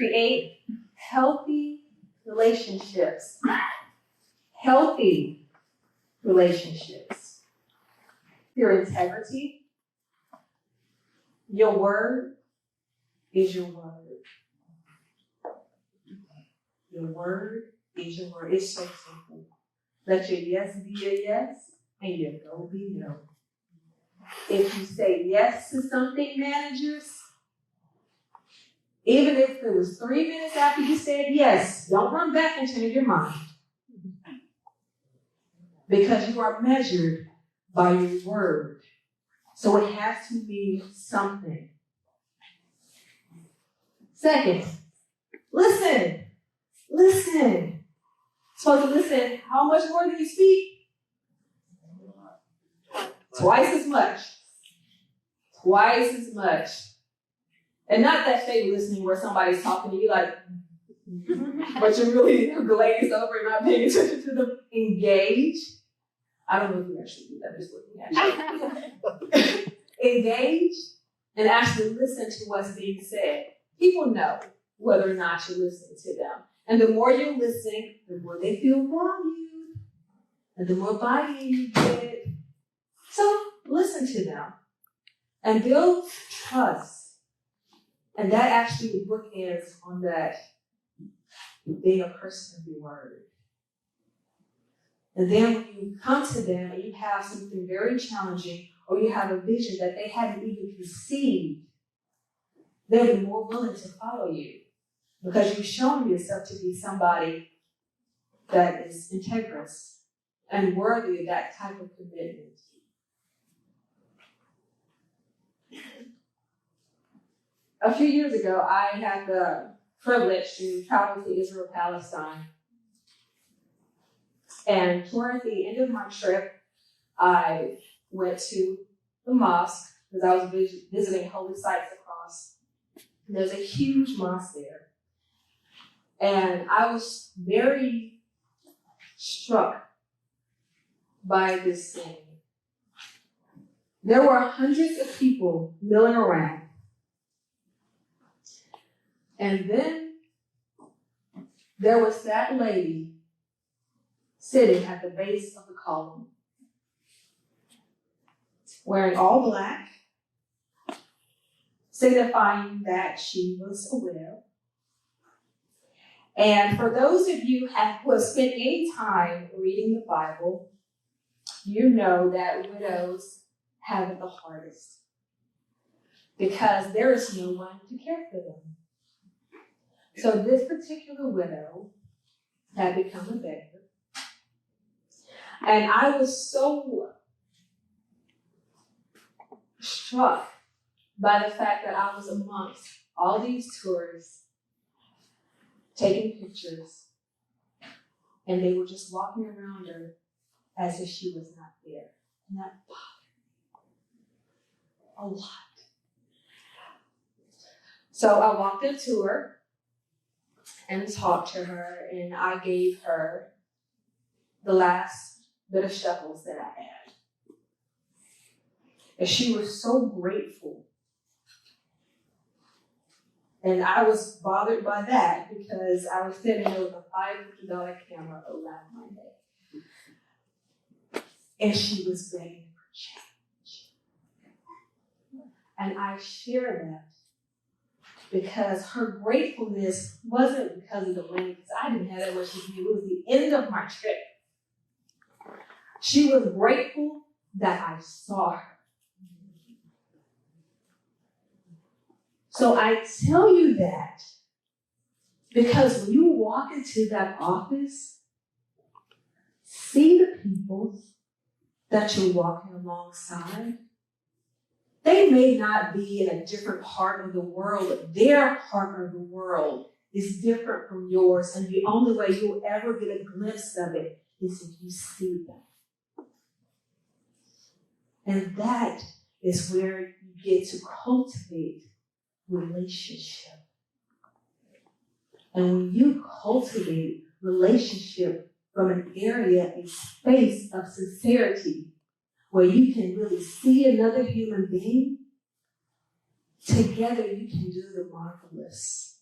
create healthy relationships. Healthy relationships. Your integrity, your word is your word. Your word is your word. It's so simple. Let your yes be a yes and your no be no. If you say yes to something, managers, even if it was 3 minutes after you said yes, don't run back and change your mind. Because you are measured by your word. So it has to be something. Second, listen. Listen. Supposed to listen. How much more do you speak? Twice as much. Twice as much. And not that fake listening where somebody's talking to you like, but you're really glazed over and not paying attention to them. Engage. I don't know if you actually do that, just looking at you. Engage and actually listen to what's being said. People know whether or not you're listening to them. And the more you're listening, the more they feel valued. And the more buy-in you get. So listen to them. And build trust. And that actually bookends on that being a person of your word. And then when you come to them and you have something very challenging or you have a vision that they hadn't even conceived, they'll be more willing to follow you because you've shown yourself to be somebody that is integrous and worthy of that type of commitment. A few years ago, I had the privilege to travel to Israel, Palestine. And toward the end of my trip, I went to the mosque because I was visiting holy sites across. And there's a huge mosque there. And I was very struck by this scene. There were hundreds of people milling around. And then there was that lady sitting at the base of the column, wearing all black, signifying that she was a widow. And for those of you who have spent any time reading the Bible, you know that widows have it the hardest because there is no one to care for them. So this particular widow had become a beggar. And I was so struck by the fact that I was amongst all these tourists taking pictures, and they were just walking around her as if she was not there. And that bothered me a lot. So I walked up to her and talked to her, and I gave her the last bit of shekels that I had. And she was so grateful. And I was bothered by that because I was sitting there with a $500 camera around my neck. And she was begging for change. And I share that because her gratefulness wasn't because of the money, because I didn't have that much to give. It was the end of my trip. She was grateful that I saw her. So I tell you that because when you walk into that office, see the people that you're walking alongside. They may not be in a different part of the world. Their part of the world is different from yours, and the only way you'll ever get a glimpse of it is if you see them. And that is where you get to cultivate relationship. And when you cultivate relationship from an area, a space of sincerity, where you can really see another human being, together you can do the marvelous.